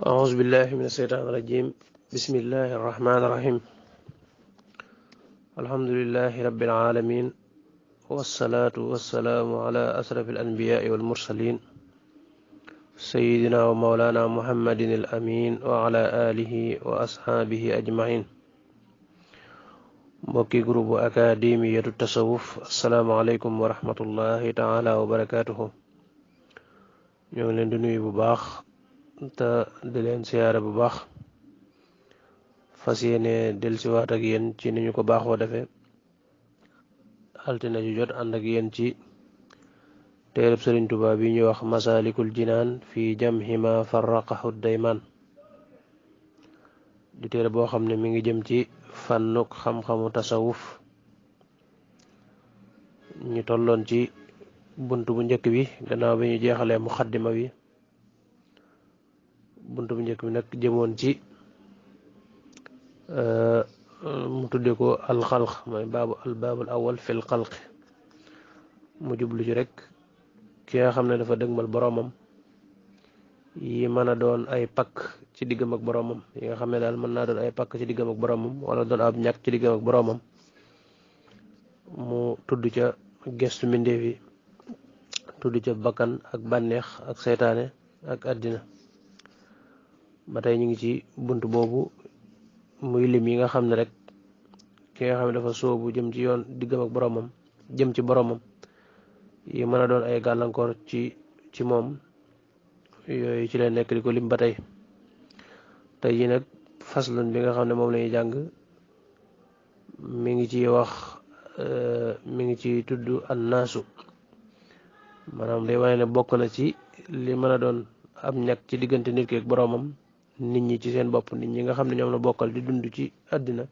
أعوذ بالله من الشيطان الرجيم. بسم الله الرحمن الرحيم. الحمد لله رب العالمين، والصلاة والسلام على أشرف الأنبياء والمرسلين سيدنا ومولانا محمد الأمين وعلى آله وأصحابه أجمعين. mbokki groupe Académiyatu Tasawuf, assalaamu aleykum wa rahmatullahi taala wa barakaatuhu. ñoo ngi leen di nuyu bu baax te di leen siyaare bu baax, fas yéene dellusiwaat ak yéen ci ni ñu ko baaxoo defee altine ju jot ànd ak yéen ci téereb Sëriñ Tuubaa bi ñuy wax Masaalikul Jinaan fi jamhi ma farraqahu daymaan, di téere boo xam ne mi ngi jëm ci fànnuk xam-xamu tasawuf. ñu tolloon ci bunt bu njëkk bi gannaaw bi ñu jeexalee muxaddima bi. bunt bu njëkk bi nag jëmoon ci mu tudde ko alxalq, mooy albaabul awal fil xalq. mu jublu ci rek ki nga xam ne dafa dëgmal boroomam yi mën a doon ay pakk ci diggam ak boroomam, yi nga xam ne daal mën naa doon ay pakk ci diggam ak boroomam wala doon ab ñàkk ci diggam ak boroomam. mu tudd ca gestu mbindeef yi, tudd ca bakkan ak bànneex ak seytaane ak àddina. ba tey ñu ngi ci bunt boobu muy lim yi nga xam ne rek ki nga xam ne dafa soobu jëm ci yoon diggam ak boroomam, jëm ci boroomam, yi mën a doon ay gàllankoor ci moom, yooyu ci lay nekk di ko lim ba tey. tey yi nag faslun bi nga xam ne moom lañuy jàng mi ngi ci wax mi ngi ci tudd annaasu, maanaam day wane ne bokk na ci li mën a doon ab ñàkk ci diggante nit ki ak boroomam, nit ñi ci seen bopp, nit ñi nga xam ne ñoom la bokkal di dund ci àddina,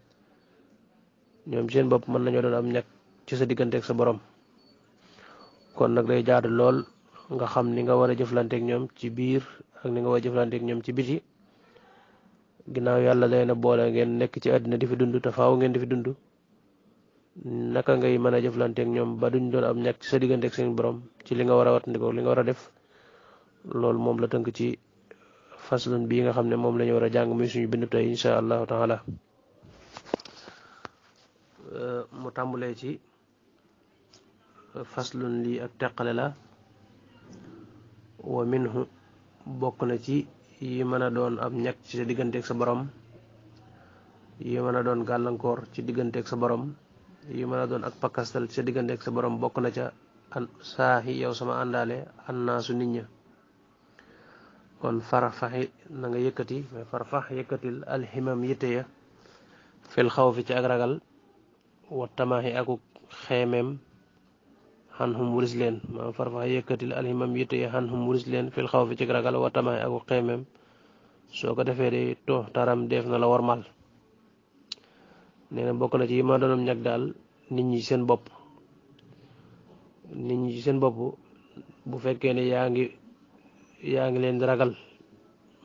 ñoom ci seen bopp mën nañoo doon am ñàkk ci sa diggante ak sa borom. kon nag day jaadu lool nga xam ni nga war a jëflanteek ñoom ci biir ak ni nga war a jëflanteek ñoom ci biti. ginnaaw yàlla day na boole ngeen nekk ci àddina di fi dund te faaw ngeen di fi dund, naka ngay mën a jëflanteek ñoom ba duñ doon am ñàkk ci sa diggante ak seen borom ci li nga war a watandikoo li nga war a def. loolu moom la tënk ci faslun bii nga xam ne moom la ñu war a jàng muy suñu bindu tey insha allahu taala. mu tàmbulee ci faslun lii ak teqale la. wa minhu bokk na ci yi mën a doon ab ñàkk ci sa digganteeg sa borom, yi mën a doon gàllankoor ci digganteeg sa borom, yi mën a doon ak pakastal ci sa digganteeg sa borom. bokk na ca an saahi yow sama àndaale annaasu nit ña. kon farfaxi na nga yëkkati, mais farfax yëkkatil alximam yitte ya fil xaw fi ci ak ragal, wa tamaaxi akuk xeemeem xan xum wuris leen. maanaam farfax yëkkatil alximam yitte ya xan xum wuris leen fil xaw fi ci ak ragal, wa tamaaxi akuk xeemeem. soo ko defee de to taram def na la warmal. nee na bokk na ci yi ma doonam ñag daal nit ñi seen bopp. nit ñi ci seen bopp bu fekkee ne yaa ngi leen di ragal,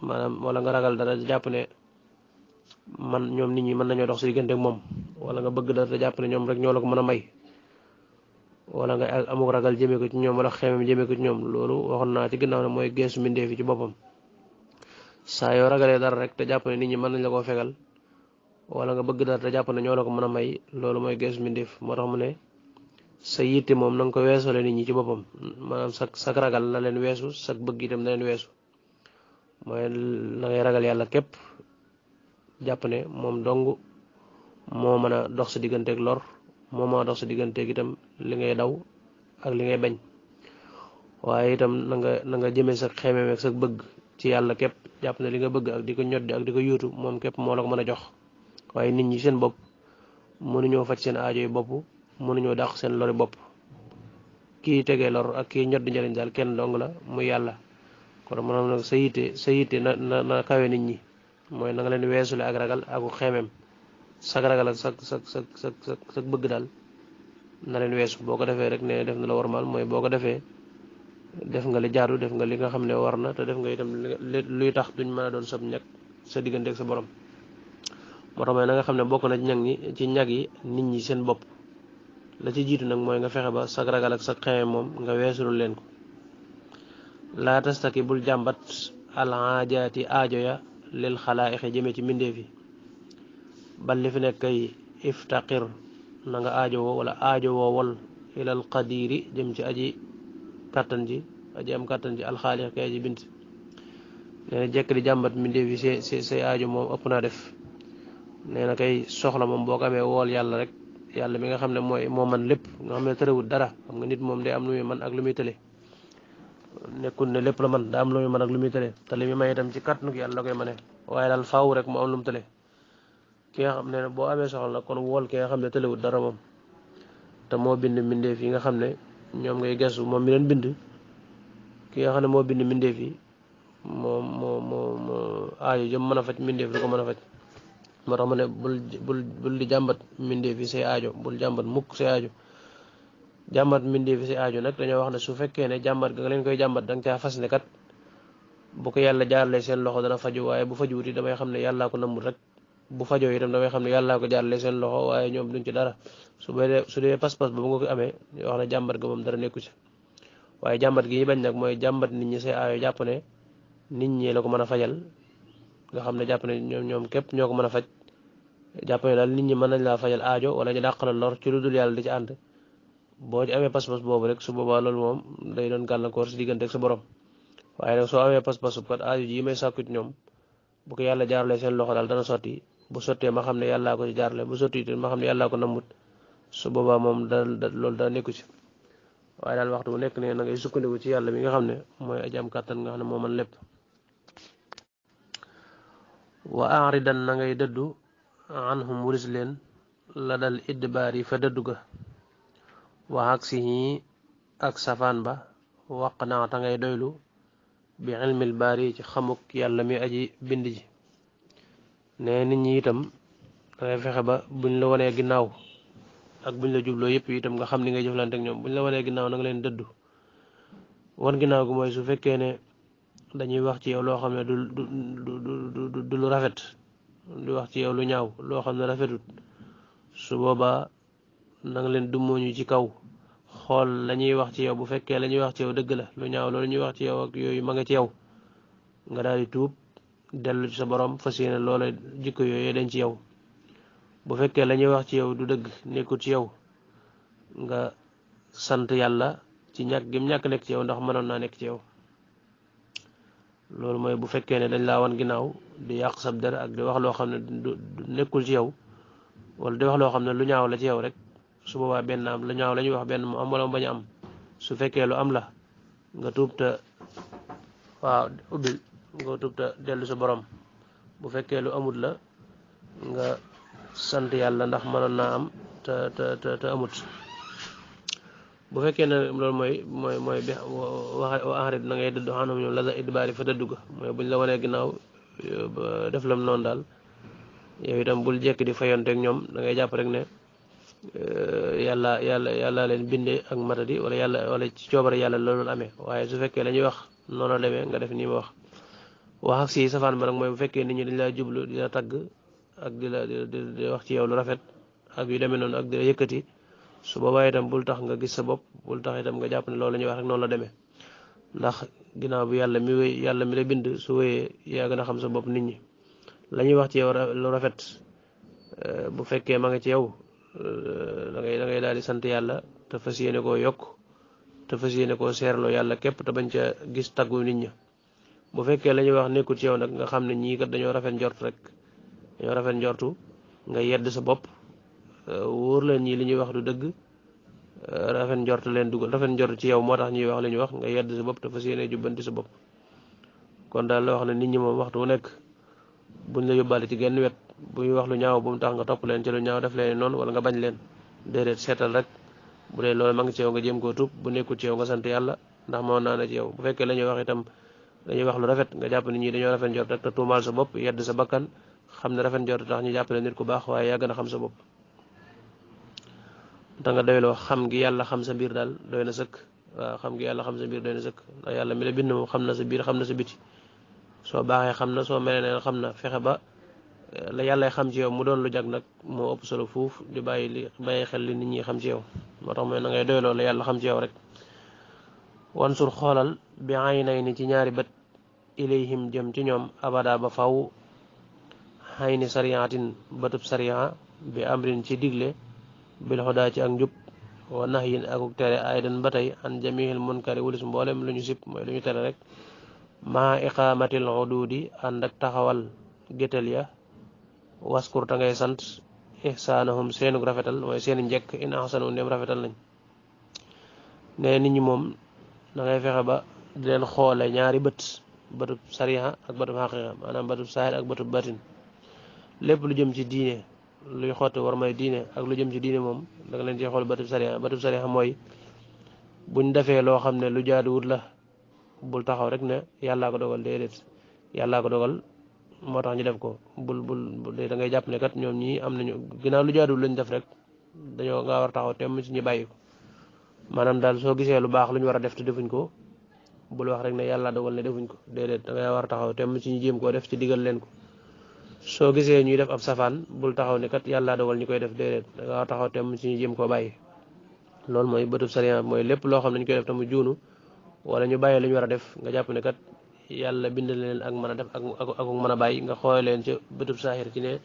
maanaam wala nga ragal dara jàpp ne man ñoom nit ñi mën nañoo dox si diggante ak moom, wala nga bëgg dara te jàpp ne ñoom rek ñoo la ko mën a may, wala nga amuk ragal jëmee ko ci ñoom wala xeemem jëmee ko ci ñoom. loolu waxoon naa ci ginnaaw ne mooy geesu mbindeef yi ci boppam. saa yoo ragalee dara rek te jàpp ne nit ñi mën nañ la koo fegal, wala nga bëgg dara te jàpp ne ñoo la ko mën a may, loolu mooy geesu mbindeef. moo tax mu ne sa yitte moom na nga ko weesole nit ñi ci boppam, maanaam sak ragal na leen weesu, sak bëgg itam na leen weesu. mooy na ngay ragal yàlla képp, jàpp ne moom dong moo mën a dox sa digganteeg lor, moo mën a dox sa digganteeg itam li ngay daw ak li ngay bañ. waaye itam na nga jëmee sa xemeem ak sa bëgg ci yàlla képp, jàpp ne li nga bëgg ak di ko ñoddi ak di ko yuutu moom képp moo la ko mën a jox. waaye nit ñi seen bopp mënuñoo faj seen aajo yi bopp, mënuñoo dàq seen lori bopp. kii tegee lor ak kii ñoddi njëriñ daal kenn dong la, muy yàlla. kon maanaam nag sa yitte na kawe nit ñi, mooy na nga leen weesule ak ragal aku xeemeem. sag ragal ak sag bëgg daal na leen weesu. boo ko defee rek ne def na la warmal, mooy boo ko defee def nga li jaadu, def nga li nga xam ne war na, te def nga itam luy tax duñ mën a doon sab ñag sa diggante ak sa borom. moo tax mooy na nga xam ne bokk na ci ñag yi nit ñi seen bopp. la ci jiitu nag mooy nga fexe ba sag ragal ak sag xeemeem moom nga weesulul leen ko. laa tastaki bul jàmbat alhaajaati aajo ya lil xalaa'iqi jëme ci mbindeef yi bal li fi nekk kay iftaqir na nga aajo woo wala aajo woowal ilal qadiri jëm ci aji kàttan ji aji am kàttan ji alxaaliq kay aji bint nee na jekk di jàmbat mbindeef yi say aajo moom ëpp naa def nee na kay soxla moom boo ko amee wool yàlla rek yàlla mi nga xam ne moo man lépp nga xam ne tërëwut dara xam nga nit moom day am lu muy man ak lu muy tële nekkul ne lépp la man daa am lu muy man ak lu muy tële te li muy may itam ci kàttanug yàlla la koy mane waaye daal faaw rek mu am lu mu tële ki nga xam ne boo amee soxla kon wool ki nga xam ne tëlewut dara moom te moo bind mbindeef yi nga xam ne ñoom ngay gestu moom mi leen bind ki nga xam ne moo bind mbindeef yi moo aajo jëm mën a faj mbindeef du ko mën a faj moo tax ma ne bul di jàmbat mbindeef yi say aajo bul jàmbat mukk say aajo jàmbat mbindeef yi say aajo nag dañoo wax ne su fekkee ne jàmbat ga nga leen koy jàmbat da nga caa fas ne kat bu ko yàlla jaarale seen loxo dana faju waaye bu fajuwut yi damay xam ne yàllaa ko nammul rek bu fajoo itam damay xam ne yàllaa ko jaarale seen loxo waaye ñoom duñ ci dara su dee pas-pas ba nga ko amee wax ne jàmbat ga moom dara nekku ci waaye jàmbat gi ñu bañ nag mooy jàmbat nit ñi say aajo jàpp ne nit ñi la ko mën a fajal nga xam ne jàpp ne ñoom képp ñoo ko mën a faj jàpp ne daal nit ñi mën nañ laa fajal aajo wala ñu dàqala lor ci lu dul yàlla di ci ànd boo ci amee pas-pas boobu rek su boobaa loolu moom day doon gàllankoor si diggante ak sa borom waaye nag soo amee pas-pas kat aajo ji may sàkku ci ñoom bu ko yàlla jaarale seen loxo daal dana sotti bu sottee ma xam ne yàllaa ko ci jaarale bu sotti ma xam ne yàllaa ko nammut su boobaa moom loolu dana nekku ci waaye daal waxtu bu nekk ne na ngay sukkandiku ci yàlla mi nga xam ne mooy aji am kàttan nga xam ne moo man lépp wa aridan na ngay dëddu anhum wuris leen la dal idbaar yi fa dëddu ga wa aksihi ak safaan ba waq naa ta ngay doylu bi ilmil baari ci xamuk yàlla mi aji bind ji ne nit ñi itam dangay fexe ba buñ la wanee ginnaaw ak buñ la jubloo yëpp itam nga xam ni ngay jëflante ak ñoom buñ la wanee ginnaaw na nga leen dëddu wan ginnaaw gi mooy su fekkee ne dañuy wax ci yow loo xam ne du lu rafet di wax ci yow lu ñaaw loo xam ne rafetut su boobaa na nga leen dummóoñu ci kaw xool la ñuy wax ci yow bu fekkee la ñuy wax ci yow dëgg la lu ñaaw loolu ñuy wax ci yow ak yooyu ma nga ci yow nga daal di tuub dellu ci sa borom fas yéene loola jikko yooyu dañ ci yow bu fekkee la ñuy wax ci yow du dëgg nekkul ci yow nga sant yàlla ci ñàkk gi mu ñàkk nekk ci yow ndax mënoon naa nekk ci yow loolu mooy bu fekkee ne dañ laa wan ginnaaw di yàq sab der ak di wax loo xam ne du nekkul ci yow wala di wax loo xam ne lu ñaaw la ci yow rek su boobaa benn am lu ñaaw la ñuy wax benn mu am wala mu bañ a am su fekkee lu am la nga tuub te waaw ubbil nga tuub te dellu sa borom bu fekkee lu amut la nga sant yàlla ndax mënoon naa am te amut bu fekkee ne loolu mooy bi wa enrit na ngay dëddu xanam ñoom la idbaari fa dëddu ga mooy buñ la wanee ginnaaw def lam noonu daal yow itam bul jekk di fayonteeg ñoom da ngay jàpp rek ne yàlla leen bindee ak matadi wala ci coobare yàlla loolu amee waaye su fekkee la ñuy wax noonu la demee nga def nii ma wax ak si safaan ba nag mooy bu fekkee nit ñi dañ laa jublu di la tagg ak di wax ci yow lu rafet ak yu demee noonu ak di la yëkkati su boobaa itam bul tax nga gis sa bopp bul tax itam nga jàpp ne loolu la ñuy wax rek noonu la demee ndax ginnaaw bi yàlla mi la bind su wéyee yaa gën a xam sa bopp nit ñi la ñuy wax ci yow lu rafet bu fekkee ma nga ci yow da ngay daal di sant yàlla te fas yéene koo yokk te fas yéene koo seerloo yàlla képp te bañ ca gis taggu nit ña bu fekkee la ñuy wax nekkul ci yow nag nga xam ne ñii kat dañoo rafet njort rek dañoo rafet njortu nga yedd sa bopp wóor leen ñii li ñuy wax du dëgg rafet njort leen dugal rafet njort ci yow moo tax ñuy wax li ñuy wax nga yedd sa bopp te fas yéene jubbanti sa bopp kon daal la wax ne nit ñi moom waxtu wu nekk buñ la yóbbaale ci genn wet bu ñuy wax lu ñaaw bu mu tax nga topp leen ci lu ñaaw def leen noonu wala nga bañ leen déedéet seetal rek bu dee loolu ma ngi ci yow nga jéem koo tuub bu nekkul ci yow nga sant yàlla ndax moo naa ne ci yow bu fekkee la ñuy wax itam dañuy wax lu rafet nga jàpp nit ñi dañoo rafet njort rek te tuumaal sa bopp yedd sa bakkan xam ne rafet njort tax ñu jàppale nit ku baax waaye yaa gën a xam sa bopp te nga doyloo xam gi yàlla xam sa biir daal doy na sëkk waaw xam gi yàlla xam sa biir doy na sëkk ndax yàlla mi la bind moom xam na sa biir xam na sa biti soo baaxee xam na soo melee neen xam na fexe ba la yàlla xam ci yow mu doon lu jag nag moo ëpp solo fuuf di bàyyi xel li nit ñi xam ci yow moo tax mooy na ngay doyloo la yàlla xam ci yow rek wan sur xoolal bi ay nay ni ci ñaari bët ilayhim jëm ci ñoom abada ba faw xayni sariatin batub sariya bi amrin ci digle bil hudaa ci ak njub wa nahyin akuk tere aydan ba tey an jamihil munkari wulis mboolem lu ñu sib mooy lu ñu tere rek maa iqaamatil hududi ànd ak taxawal gétal ya waskur ta ngay sant ihsaanahum seenug rafetal mooy seeni njekk in ahsanu ndem rafetal nañ ne nit ñi moom da ngay fexe ba di leen xoole ñaari bët bëtub sariya ak bëtub xaqiqa maanaam bëtub saahir ak bëtub batin lépp lu jëm ci diine luy xotti war may diine ak lu jëm ci diine moom da nga leen ci xool bëtub sariya mooy buñ defee loo xam ne lu jaaduwut la bul taxaw rek ne yàllaa ko dogal déedéet yàllaa ko dogal moo tax ñu def ko bul da ngay jàpp ne kat ñoom ñii am nañu ginnaaw lu jaaduwut lañ def rek dañoo nga war a taxaw temm ci ñu bàyyi ko maanaam daal soo gisee lu baax lu ñu war a def te defuñ ko bul wax rek ne yàlla dogal ne defuñ ko déedéet da ngay war a taxaw temm ci ñu jéem koo def ci digal leen ko soo gisee ñuy def ab safaan bul taxaw ne kat yàlla dogal ñu koy def déedéet da nga war a taxaw temm ci ñu jéem koo bàyyi loolu mooy bëtub sariya mooy lépp loo xam ne ñu koy def te mu juunu wala ñu bàyyi lu ñu war a def nga jàpp ne kat yàlla bind leen ak mën a def ak mën a bàyyi nga xoole leen ci bëtub saahir ci ne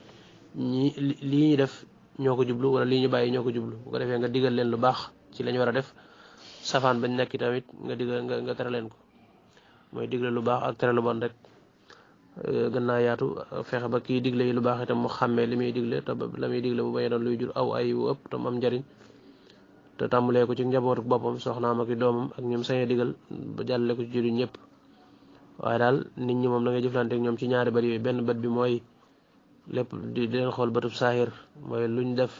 ñi lii ñu def ñoo ko jublu wala lii ñu bàyyi ñoo ko jublu bu ko defee nga digal leen lu baax ci la ñu war a def safaan bañ nekk tamit nga digal nga tere leen ko mooy digle lu baax ak tere lu bon rek gën naa yaatu fexe ba kii digle yi lu baax itam mu xàmmee li muy digle te la muy digle bu bañ doon luy jur aw ay wu ëpp te mu am njariñ te tàmbalee ko ci njabootu boppam soxnaam ak i doomam ak ñoom sañee digal ba jàllale ko ci jur ñëpp waaye daal nit ñi moom da ngay jëflante ak ñoom ci ñaari bët yooyu benn bët bi mooy lépp di leen xool bëtub saahir mooy luñ def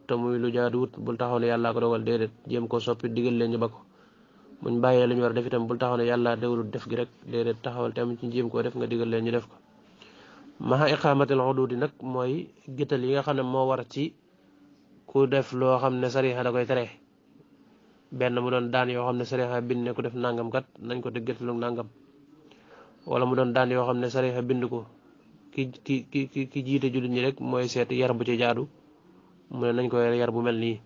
te muy lu jaaduwut bul taxaw ne yàllaa ko dogal déedéet jéem ko soppi digal leen ñu ba ko buñ bàyyee lu ñu war a def itam bul taxaw ne yàllaa dogalut def gi rek déedéet taxawal tamit ci jéem koo def nga digal leen ñu def ko maha iqaamatil hududi nag mooy gétal yi nga xam ne moo war ci ku def loo xam ne sariya da koy tere benn mu doon daan yoo xam ne sariya bind ne ku def nangam kat nañ ko teg gétalu nangam wala mu doon daan yoo xam ne sariya bind ko ki jiite jullit ñi rek mooy seet yar bu ci jaadu mu ne nañ ko yar bu mel nii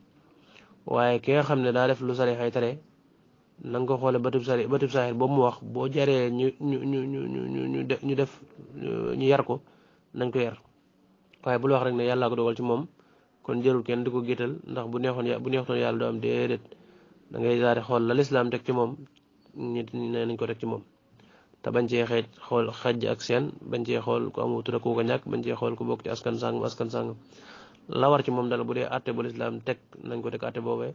waaye ki nga xam ne daa def lu sariya tere na nga ko xoole bëtub saahir boobu mu wax boo jaree ñu def ñu yar ko nañ ko yar waaye bul wax rek ne yàllaa ko dogal ci moom kon jërul kenn di ko gétal ndax bu neexoon yàlla doo am déedéet da ngay daal di xool la lislaam teg ci moom nit ne nañ ko teg ci moom te bañ cee xool xaj ak seen bañ cee xool ku amu tura ku ko ñàkk bañ cee xool ku bokk ci askan sàngam la war ci moom dal bu dee atte bu lislaam teg nañ ko teg atte boobee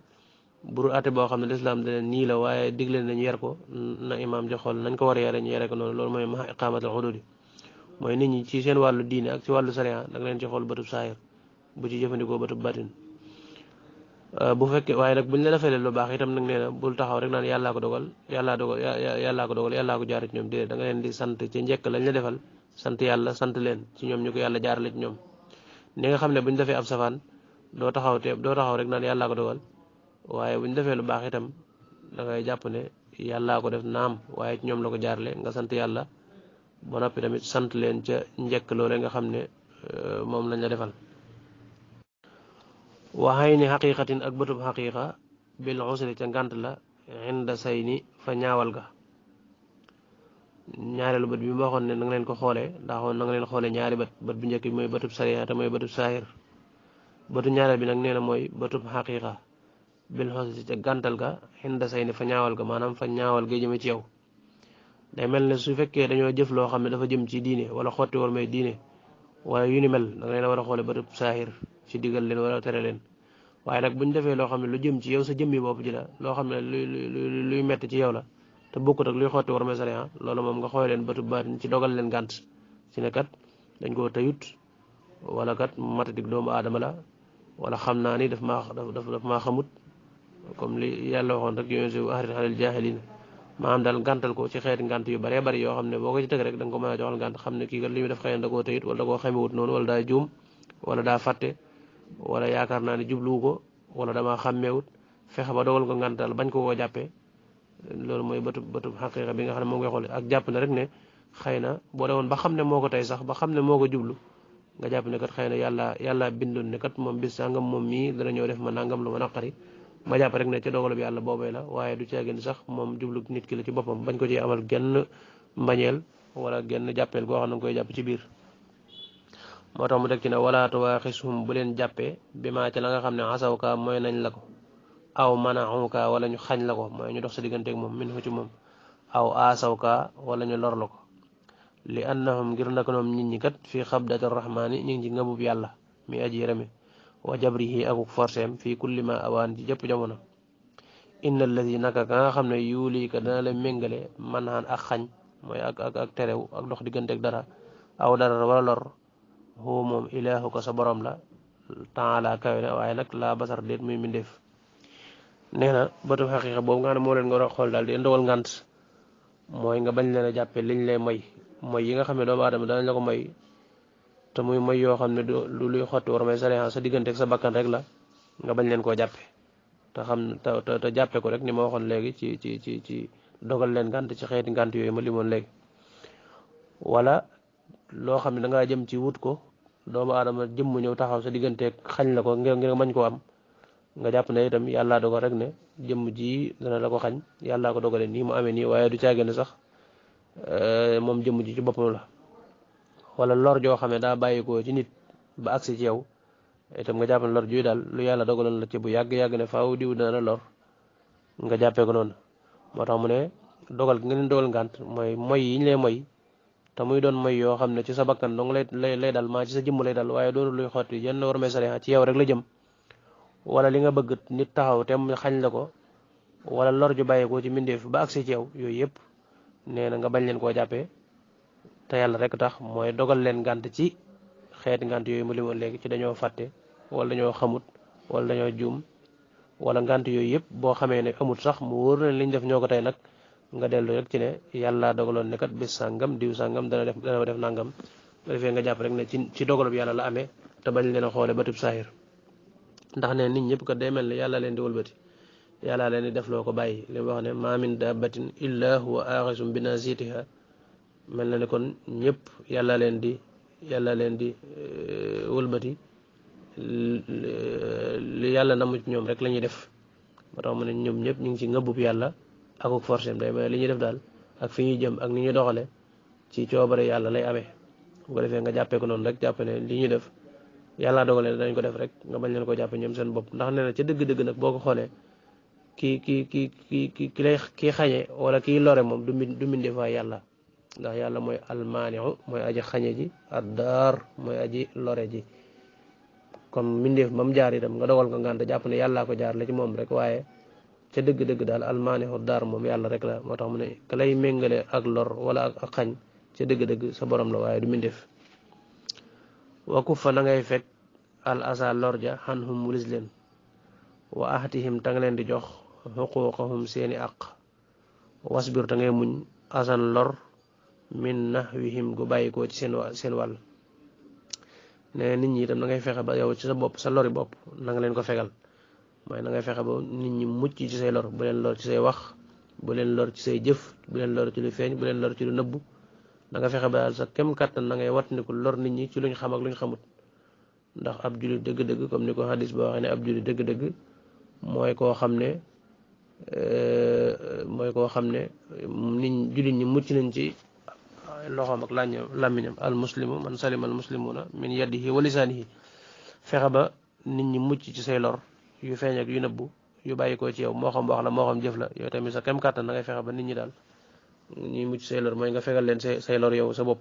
bu atte boo xam ne lislaam dane nii la waaye digle nañu yar ko na imaam jo xool nañ ko war a yare ñu yare ko noonu loolu mooy ma iqaamatul hududi mooy nit ñi ci seen wàllu diine ak ci wàllu sariya da nga leen ci xool bëtub saahir bu ci jëfandikoo bëtub batin bu fekkee waaye nag buñ la defalee lu baax itam nag nee na bul taxaw rek naan yàllaa ko dogal yàllaa ko jaare ci ñoom déedéet da nga leen di sant ci njëkk lañ la defal sant yàlla sant leen ci ñoom ñu ko yàlla jaarale ci ñoom ni nga xam ne buñ defee ab safaan doo taxaw rek naan yàllaa ko dogal waaye buñ defee lu baax itam da ngay jàpp ne yàllaa ko def naam waaye ci ñoom la ko jaarale nga sant yàlla ba noppi tamit sant leen ca njëkk loole nga xam ne moom lañ la defal waxay ni xaqiqatin ak bëtub xaqiqa bil usri ca ngànt la inda say ni fa ñaawal ga ñaareelu bët bi mu waxoon ne na nga leen ko xoolee ndaxoon na nga leen xoolee ñaari bët bu njëkk bi mooy bëtub sariya te mooy bëtub saahir bëtu ñaareel bi nag nee na mooy bëtub xaqiqa bil usri ca gàntal ga inda say ni fa ñaawal ga maanaam fa ñaawal ga jëme ci yow day mel ne su fekkee dañoo jëf loo xam ne dafa jëm ci diine wala xotti war may diine wala yu ni mel da nga leen a war a xoole bëtub saahir ci digal leen wala tere leen waaye nag buñ defee loo xam ne lu jëm ci yow sa jëmmi bopp ji la loo xam ne luy metti ci yow la te bokkut ak luy xotti war may sariya loolu moom nga xoole leen bëtub baatin ci dogal leen gànt ci ne kat dañ koo tayut wala kat matadik doomu aadama la wala xam naa ni daf maa xamut comme li yàlla waxoon rek yonent bi ahrit xalil jaahiliin maanaam daal gàntal ko ci xeeti ngànt yu baree bari yoo xam ne boo ko ci teg rek da nga ko mën a joxal ngànt xam ne kii kat li muy def xëy na da koo tayut wala da koo xamewut noonu wala daa juum wala daa fàtte wala yaakaar naa ne jubluwu ko wala damaa xàmmeewut fexe ba dogal ko ngàntal bañ ko koo jàppee loolu mooy bëtub xaqiqa bi nga xam ne moo ngay xoole ak jàpp ne rek ne xëy na boo demoon ba xam ne moo ko tey sax ba xam ne moo ko jublu nga jàpp ne kat xëy na yàlla bindoon ne kat moom bis sàngam moom mii dana ñëw def ma nangam lu ma naqari ma jàpp rek ne ca dogalu bi yàlla boobee la waaye du caagin sax moom jublu nit ki la ci boppam bañ ko ci amal genn mbañeel wala genn jàppeel goo xam ne nga koy jàpp ci biir. moo tax mu teg ci ne wala tuwaaxishum bu leen jàppee bi maa ci la nga xam ne asawka mooy nañ la ko aw mana'uka wala ñu xañ la ko mooy ñu dox sa digganteeg moom min ci moom aw aasawka wala ñu lor la ko li annahum ngir naka ñoom nit ñi kat fii xabdati rahmaani ñu ngi ci ngëbub yàlla mi aji yërëme wa jabrihi akuk forceem fii kulli ma awaan ci jëpp jamono. inna alladi naka ka nga xam ne yuulii ka dana la méngale man xaan ak xañ mooy ak terew ak dox digganteeg dara aw dara wala lor huwa moom ilaahu ko sa borom la taala kawe na waaye nag laa basar déet muy mbindeef. nee na bëtu xaqiiqa boobu nga xam ne moo leen nga xool daal di ndogal ngant mooy nga bañ leen a jàppe liñ lay mooy yi nga xam ne doomu aadama danañ la ko moy te muy moy yoo xam ne du luy xotti war may sariya sa diggante ak sa bakkan rek la nga bañ leen koo jàppe te xam te jàppe ko rek ni ma waxoon léegi ci dogal leen ngant ci xeeti ngant yooyu ma limoon léegi. wala loo xam ne da ngaa jëm ci wut ko doomu aadama jëmm ñëw taxaw sa digganteeg xañ la ko ngir mañ koo am nga jàpp ne itam yàllaa dogal rek ne jëmm ji dana la ko xañ yàllaa ko dogale nii mu amee nii waaye du caagin sax moom jëmm ji ci boppam la. wala lor joo xam ne daa bàyyikoo ci nit ba agsi ci yow itam nga jàpp ne lor juy daal lu yàlla dogaloon la ci bu yàgg-yàgg ne faaw diw dana la lor nga jàppee ko noonu. moo tax mu ne dogal gi nga leen dogal ngànt mooy yi ñu lay moy te muy doon moy yoo xam ne ci sa bakkan dong lay dal maa ci sa jëmm lay dal waaye doonu luy xotti yenn war may sariya ci yow rek la jëm. wala li nga bëgg nit taxaw te xañ la ko wala lor ju bàyyikoo ci mbindeef ba agsi ci yow yooyu yëpp nee na nga bañ leen koo jàppee te yàlla rek tax mooy dogal leen ngànt ci xeeti ngànt yooyu mu limoon léegi ci dañoo fàtte wala dañoo xamut wala dañoo juum wala ngànt yooyu yëpp boo xamee ne amut sax mu wóor na liñ def ñoo ko tey nag nga dellu rek ci ne yàlla dogaloon ne kat bis sàngam diw sàngam dana def nangam nga defee nga jàpp rek ne ci dogalub yàlla la amee te bañ leen a xoole batub saahir ndax ne nit ñëpp kat day mel ne yàlla leen di wëlbati yàlla leen di def loo ko bàyyi li mu wax ne ma min dabbatin illa huwa aaxisum bi naasiyatiha mel na ne kon ñëpp yàlla leen di wëlbati li yàlla namu ci ñoom rek la ñuy def moo tax mu ne ñoom ñëpp ñu ngi ci ngëbbub yàlla akuk forcem day mel li ñuy def daal ak fi ñuy jëm ak ni ñuy doxale ci coobare yàlla lay amee bu ko defee nga jàppee ko noonu rek jàppe ne li ñuy def yàlla dogale dañ ko def rek nga bañ leen ko jàppe ñoom seen bopp ndax nee na ca dëgg-dëgg nag boo ko xoolee ki xañe wala kii lore moom du mbindeef waaye yàlla ndax yàlla mooy almaaniu mooy aji xañe ji addaar mooy aji lore ji kon mbindeef ba mu jaar itam nga dogal ko ngànt jàpp ne yàllaa ko jaar la ci moom rek waaye ca dëgg-dëgg daal almaaniu daar moom yàlla rek la moo tax mu ne ka lay méngale ak lor wala ak xañ ca dëgg-dëgg sa borom la waaye du mbindeef. wakuf fa na ngay fekk al asa lor ja xan hum wulis leen wa ahtihim ta nga leen di jox xuquuqahum seeni àq wasbir ta ngay muñ asan lor min nahwihim gu bàyyikoo ci seen wàll ne nit ñi itam na ngay fexe ba yow ci sa bopp sa lori bopp na nga leen ko fegal mooy na ngay fexe ba nit ñi mucc ci say lor bu leen lor ci say wax bu leen lor ci say jëf bu leen lor ci lu feeñ bu leen lor ci lu nëbbu da nga fexe ba daal sa kem kàttan na ngay wattandiku lor nit ñi ci luñ xam ak luñ xamut ndax ab jullit dëgg-dëgg comme ni ko hadis ba waxee ne ab jullit dëgg-dëgg mooy koo xam ne nit jullit ñi mucc nañ ci loxoom ak làmmiñam al muslimu man salima al muslimuna min yadihi wa lisaanihi fexe ba nit ñi mucc ci say lor yu feeñ ak yu nëbbu yu bàyyi ko ci yow moo xam wax la moo xam jëf la yow tamit sa kem kàttan na ngay fexe ba nit ñi daal ñuy mucc say lor mooy nga fegal leen say lor yow sa bopp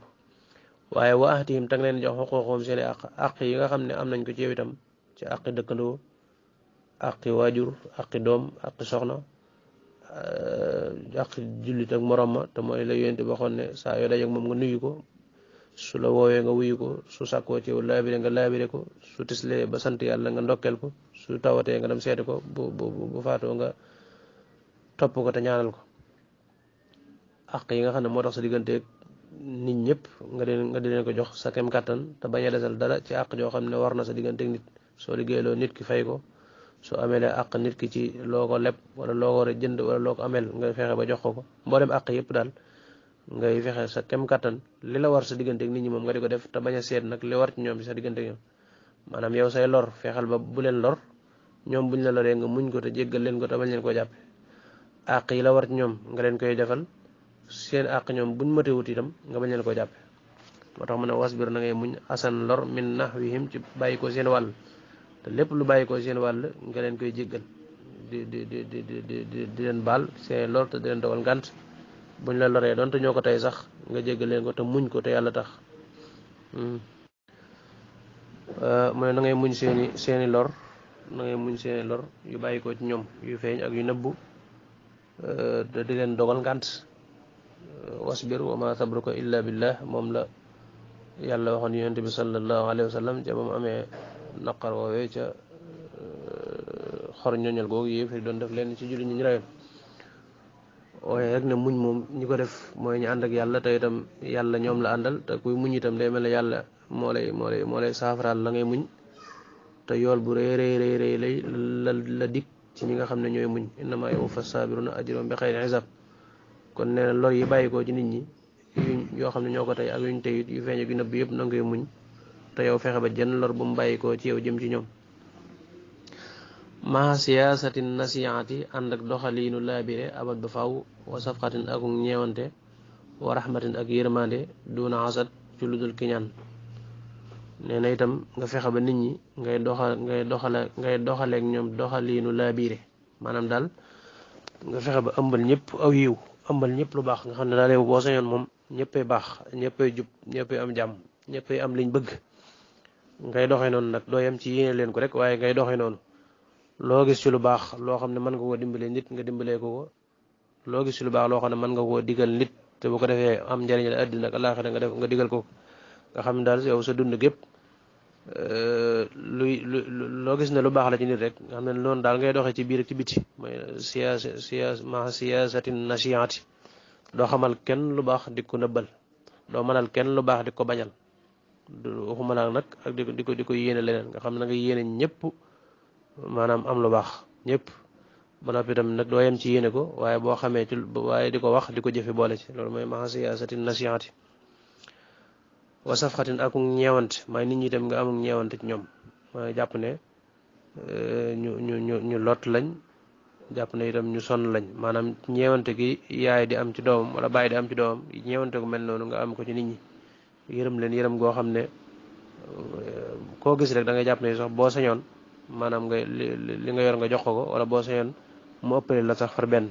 waaye wa ahtihim tang leen jox xuquuqum seeni àq yi nga xam ne am nañ ko ci yow itam ci àqi dëkkandoo àqi waajur àqi doom àqi soxna àqi jullit ak morom ma te mooy la yonent ba waxoon ne saa yoo dajeek moom nga nuyu ko su la woowee nga wuyu ko su sàkkoo ci yow laabire nga laabire ko su tislee ba sant yàlla nga ndokkeel ko su tawatee nga dem seeti ko bu faatoo nga topp ko te ñaanal ko àq yi nga xam ne moo tax sa digganteeg nit ñëpp nga di leen ko jox sa kem kàttan te bañ a desal dara ci àq joo xam ne war na sa digganteeg nit soo liggéeyloo nit ki fay ko soo ameelee àq nit ki ci loo ko leb wala loo ko war a jënd wala loo ko ameel nga fexe ba jox ko mboolem àq yëpp daal ngay fexe sa kem kàttan li la war sa digganteeg nit ñi moom nga di ko def te bañ a seet nag li war ci ñoom ci sa digganteeg ñoom maanaam yow say lor fexeel ba bu leen lor ñoom buñ la loree nga muñ ko te jéggal leen ko te bañ leen koo jàppe àq yi la war ci ñoom nga leen koy defal seen àq ñoom buñ matewut itam nga bañ leen ko jàppe moo tax mu ne wasbir na ngay muñ asan lor min nahwihim ci bàyyi ko seen wàll te lépp lu bàyyi ko seen wàll nga leen koy jéggal di leen baal seen lor te di leen dogal ngànt buñ la loree doon te ñoo ko tey sax nga jéggal leen ko te muñ ko te yàlla tax mu ne na ngay muñ seeni lor na ngay muñ seeni lor yu bàyyi ko ci ñoom yu feeñ ak yu nëbbu te di leen dogal ngànt wasbir wa ma sabruka illa billah moom la yàlla waxoon yonent bi sallallahu alayhi wa sallam ca ba mu amee naqar woowee ca xor ñoñal googu yéefar doon def leen ci julli ñu rayoon waaye rek ne muñ moom ñi ko def mooy ñu ànd ak yàlla te itam yàlla ñoom la àndal te kuy muñ itam day mel ne yàlla moo lay saafaraal la ngay muñ te yool bu rëy lay la dig ci ñi nga xam ne ñooy muñ innama yuwaffa saabiruna ajrahum bi xayri hisaab kon nee na lor yi bàyyi ko ci nit ñi yoo xam ne ñoo ko tey ak yuñ teyit yu feeñ ak yu nëbb yëpp na ngay muñ te yow fexe ba jenn lor bu mu bàyyi ko ci yow jëm ci ñoom maa siyaasatin nasiyaati ànd ak doxaliinu laabire abat ba faw wa safqatin ak ñeewante wa rahmatin ak yërmande duna asad ci lu dul kiñaan nee na itam nga fexe ba nit ñi ngay doxaleek ñoom doxaliinu laabire maanaam daal nga fexe ba ëmbal ñëpp aw yiw ëmbal ñëpp lu baax nga xam ne daal yow boo sañoon moom ñëppay baax ñëppay jub ñëppay am jàmm ñëppay am liñ bëgg ngay doxee noonu nag doo yem ci yéene leen ko rek waaye ngay doxee noonu loo gis ci lu baax loo xam ne mën nga koo dimbalee nit nga dimbalee ko loo gis ci lu baax loo xam ne mën nga koo digal nit te bu ko defee am njariñ la àddina ak àllaaxira nga digal ko nga xam ne daal yow sa dund gépp loo gis ne lu baax la ci nit rek nga xam ne noonu daal ngay doxee ci biir ak ci biti mooy siyaasatin nasiyaati doo xamal kenn lu baax di ko nëbbal doo mënal kenn lu baax di ko bañal waxuma la nag ak di ko yéene leneen nga xam ne nga yéene ñëpp maanaam am lu baax ñëpp ba noppi itam nag doo yem ci yéene ko waaye boo xamee ci waaye di ko wax di ko jëfe boole ci loolu mooy maa siyaasatin nasiyaati wa safxatin ak ñeewante may nit ñi itam nga amuk ñeewante ci ñoom mooy jàpp ne ñu lot lañ jàpp ne itam ñu sonn lañ maanaam ñeewante gi yaay di am ci doomam wala bàyyi di am ci doomam ñeewante gu mel noonu nga am ko ci nit ñi yërëm leen yërëm goo xam ne koo gis rek da ngay jàpp ne sax boo sañoon maanaam nga li nga yor nga jox ko wala boo sañoon mu ëppale la sax far benn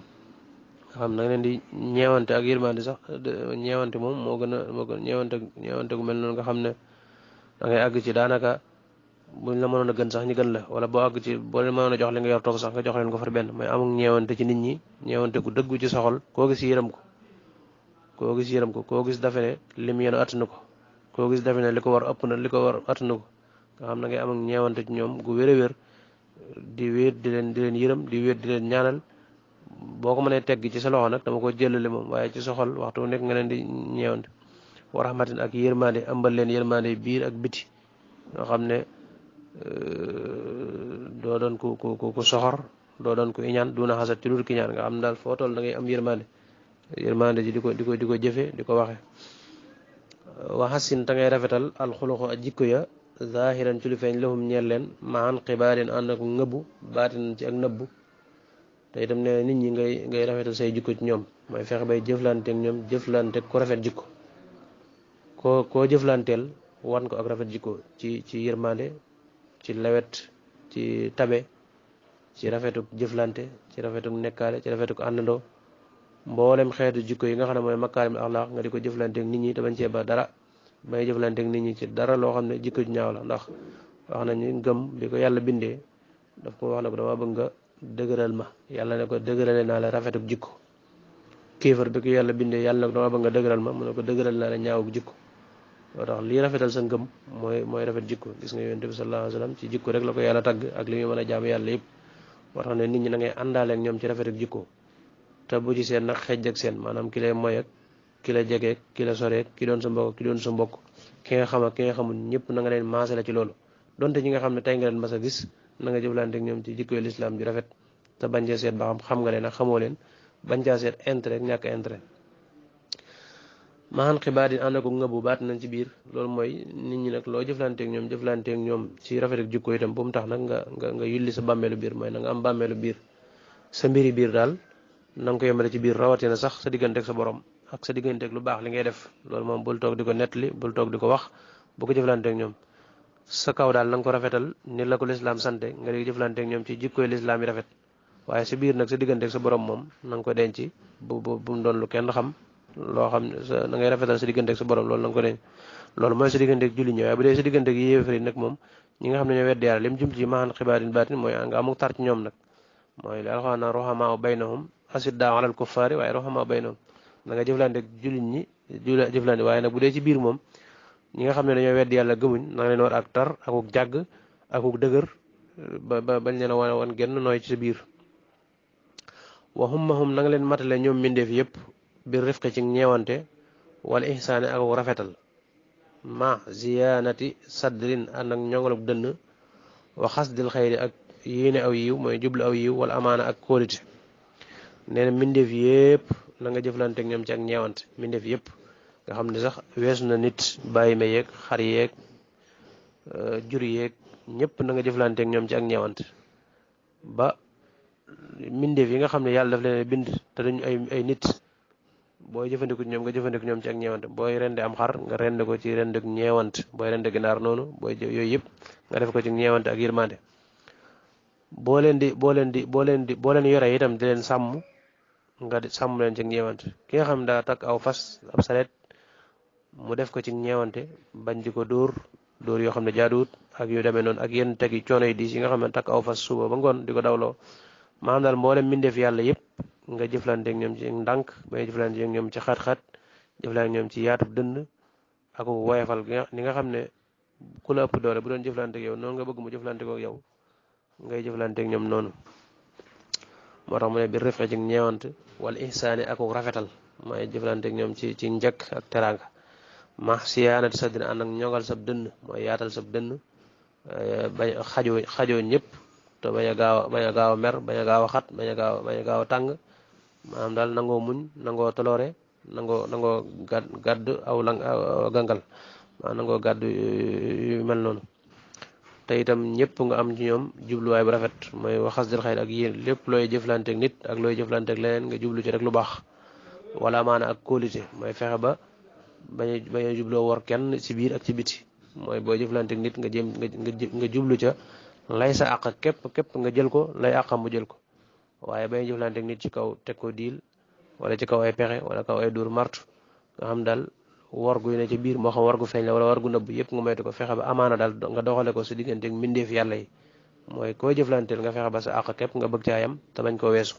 nga xam na nga leen di ñeewante ak yërmande sax ñeewante moom moo gën a ñeewante gu mel noonu nga xam ne da ngay àgg ci daanaka buñ la mënoon a gën sax ñu gën la wala boo àgg ci boo leen mënoon a jox li nga yor toog sax nga jox leen ko far benn mooy amul ñeewante ci nit ñi ñeewante gu dëggu ci soxol koo gis yërëm ko koo gis dafe ne lim yenu attanu ko koo gis dafe ne li ko war ëpp na li ko war attanu ko nga xam na ngay am ak ñeewante ci ñoom gu wér a wér di wéet di leen yërëm di wéet di leen ñaanal boo ko mënee tegg ci sa loxo nag dama ko jëlale moom waaye ci soxol waxtu nekk nga leen di ñeewante wa rahmatin ak yërmande ëmbal leen yërmande biir ak biti nga xam ne doo doon ku soxor doo doon ku iñaan duna xasat ci dul ki ñaan nga xam ne daal foo toll da ngay am yërmande ji di ko jëfe di ko waxe wa xasin ta ngay rafetal alxuluxu ak jikko ya zahiran ci lu feeñ lahum ñeel leen maan xibaarin ànd ak ngëbu baatin ci ak nëbbu te itam ne nit ñi ngay rafetal say jikko ci ñoom mooy fexe bay jëflante ak ñoom jëflante ku rafet jikko koo jëflanteel wan ko ak rafet jikko ci yërmande ci lewet ci tabe ci rafetuk jëflante ci rafetuk nekkaale ci rafetuk àndandoo mboolem xeetu jikko yi nga xam ne mooy makaarimul axlaaq nga di ko jëflante ak nit ñi te bañ cee ba dara may jëflante ak nit ñi ci dara loo xam ne jikko ju ñaaw la ndax wax nañu ngëm bi ko yàlla bindee daf ko wax ne ko dama bëgg nga dëgëral ma yàlla ne ko dëgërale naa la rafetuk jikko kéefar bi ko yàlla bindee yàlla ne ko dama bëgg nga dëgëral ma mu ne ko dëgëral naa la ñaawuk jikko moo tax lii rafetal sa ngëm mooy rafet jikko gis nga yonent bi sallallahu alayhi wasallam ci jikko rek la ko yàlla tagg ak li muy mën a jaamu yàlla yëpp moo tax ne nit ñi da ngay àndaale ak ñoom ci rafetuk jikko te bu ci seen nag xejj ak seen maanaam ki lay moy ak ki la jegeek ki la soreek ki doon sa mbokk ki doon sa mbokk ki nga xam ak ki nga xamul ñëpp na nga leen maasale ci loolu donte ñi nga xam ne tey nga leen mas a gis na nga jëflante ak ñoom ci jikkoy lislaam ju rafet te bañ cee seet ba xam nga leen ak xamoo leen bañ caa seet intérêt ñàkk intérêt maxan xibaar yi ànd ko ngëbu baat nañ ci biir loolu mooy nit ñi nag loo jëflanteek ñoom ci rafet ak jikko itam bu mu tax nag nga yulli sa bàmmeelu biir mooy na nga am bàmmeelu biir sa mbiri biir daal na nga ko yemale ci biir rawatina sax sa diggante ak sa borom ak sa digganteeg lu baax li ngay def loolu moom bul toog di ko nettali bul toog di ko wax bu ko jëflanteeg ñoom sa kaw daal na nga ko rafetal ni la ko lislaam sante nga di jëflanteeg ñoom ci jikkoy lislaam yi rafet waaye si biir nag sa digganteeg sa borom moom na nga ko denc bu mu doon lu kenn xam loo xam na ngay rafetal sa digganteeg sa borom loolu na nga ko denc loolu mooy sa digganteeg julli ñi waaye bu dee sa digganteeg yéefar yi nag moom ñi nga xam ne ñoo weddi yàlla lim jum ci maxan xibaarin baatin mooy nga amuk tar ci ñoom nag mooy li alxuraan naan ruhamaa baynahum asiddaa alal kuffaari waaye ruhamaa baynahum da nga jëflanteeg jullit ñi jëflante waaye nag bu dee ci biir moom ñi nga xam ne dañoo weddi yàlla gëmuñ na nga leen war ak tar akuk jàgg akuk dëgër ba bañ leen a wan genn nooy ci sa biir wa hummahum na nga leen matale ñoom mbindeef yëpp bir rifqi ci ñeewante wala ihsaani akuk rafetal ma ziyaanati sadrin ànd ak ñongaluk dënn wa xasdil xayri ak yéene aw yiw mooy jublu aw yiw wala amaana ak kóolite nee na mbindeef yëpp na nga jëflanteeg ñoom ci ak ñeewante mbindeef yëpp nga xam ne sax weesu na nit bàyyi ma yeeg xar yeeg jur yeeg ñëpp na nga jëflanteeg ñoom ci ak ñeewante ba mbindeef yi nga xam ne yàlla daf leen bind te dañu ay nit booy jëfandiku ñoom nga jëfandiku ñoom ci ak ñeewante booy rende am xar nga rende ko ci rende ak ñeewante booy rende ginaar noonu yooyu yëpp nga def ko ci ñeewante ak yërmande boo leen yore itam di leen sàmm nga sàmm leen ci ñeewante ki nga xam ne daa takk aw fas ab sareet mu def ko ci ñeewante bañ di ko dóor yoo xam ne jaaduwut ak yu demee noonu ak yenn teg yi coono yi diis yi nga xam ne takk aw fas suba ba ngoon di ko dawloo maanaam daal mboolem mbindeef yàlla yëpp nga jëflanteeg ñoom ci ndànk bay jëflanteeg ñoom ci xat-xat jëflanteeg ñoom ci yaatub dënd ak woyefal ni nga xam ne ku la ëpp doole bu doon jëflanteeg yow noonu nga bëgg mu jëflanteeg ak yow ngay jëflanteeg ñoom noonu moo tax mu ne bi rifqi ci ñeewante wala ihsaani ak rafetal mooy jëflanteeg ñoom ci njëkk ak teraanga ma siyaanati sa dina ànd ak ñoŋal sab dënn mooy yaatal sab dënn bañ xajoo ñëpp te bañ a gaaw a mer bañ a gaaw a xat bañ a gaaw a tàng maanaam daal nangoo muñ nangoo toloore nangoo gàdd aw gangal maanaam nangoo gàdd yu mel noonu te itam ñëpp nga am ci ñoom jubluwaay bu rafet mooy waxas dil xayr ak yéen lépp looy jëflanteeg nit ak looy jëflanteeg leneen nga jublu ci rek lu baax wala maana ak kóolite mooy fexe ba bañ a jubloo war kenn ci biir ak ci biti mooy booy jëflanteeg nit nga jublu ca lay sa àq képp nga jël ko lay àqam mu jël ko waaye bañ a jëflanteeg nit ci kaw teg ko diil wala ci kaw ay pexe wala kaw ay dóor martu nga xam daal war gu ne ci biir moo xam war gu feeñ la wala war gu nëbb yëpp nga moytu ko fexe ba amaana daal nga doxale ko sa digganteeg mbindeef yàlla yi mooy koo jëflanteel nga fexe ba sa àq képp nga bëgg caayam te bañ koo weesu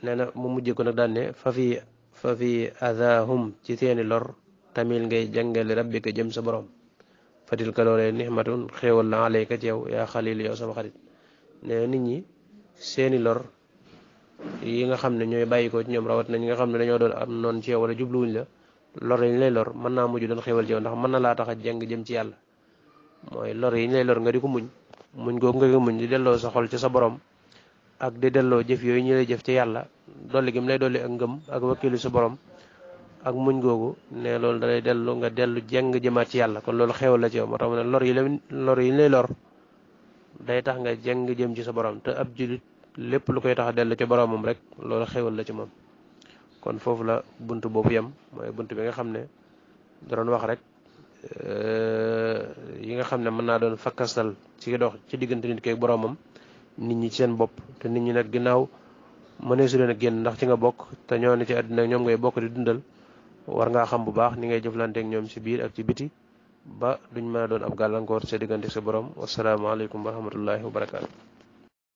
nee na mu mujjee ko nag daan ne fa fi adahum ci seeni lor tamil ngay jàngale rabbika jëm sa borom fatil ka loolee nixmatun xéewal la alayka ci yow yaa xalil yow sama xarit nee na nit ñi seeni lor yi nga xam ne ñooy bàyyi ko ci ñoom rawat na ñi nga xam ne dañoo doon am noonu ci yow wala jubluwuñ la lor yi ñu lay lor mën naa mujj doon xéewal ci yow ndax mën na laa tax a jeng jëm ci yàlla mooy lor yi ñu lay lor nga di ko muñ googu nga muñ di delloo sa xol ci sa borom ak di delloo jëf yooyu ñu lay jëf ci yàlla dolli gi mu lay dolli ak ngëm ak wakkilu sa borom ak muñ googu ne loolu da lay dellu nga dellu jeng jëmaat ci yàlla kon loolu xéewal la ci yow moo tax mu ne lor yi ñu lay lor day tax nga jeng jëm ci sa borom te ab julit lépp lu koy tax a dellu ci boromam rek loolu xéewal la ci moom kon foofu la bunt boobu yem mooy bunt bi nga xam ne da doon wax rek yi nga xam ne mën naa doon fakkastal ci dox ci diggante nit ki ak boromam nit ñi ci seen bopp te nit ñi nag ginnaaw mënee su leen a génn ndax ci nga bokk te ñoo ne ci àddina ñoom ngay bokk di dundal war ngaa xam bu baax ni ngay jëflanteeg ñoom ci biir ak ci biti ba duñ mën a doon ab gàllankoor sa diggante sa borom wasalaamaaleykum wa rahmatullahi wa barakaatu.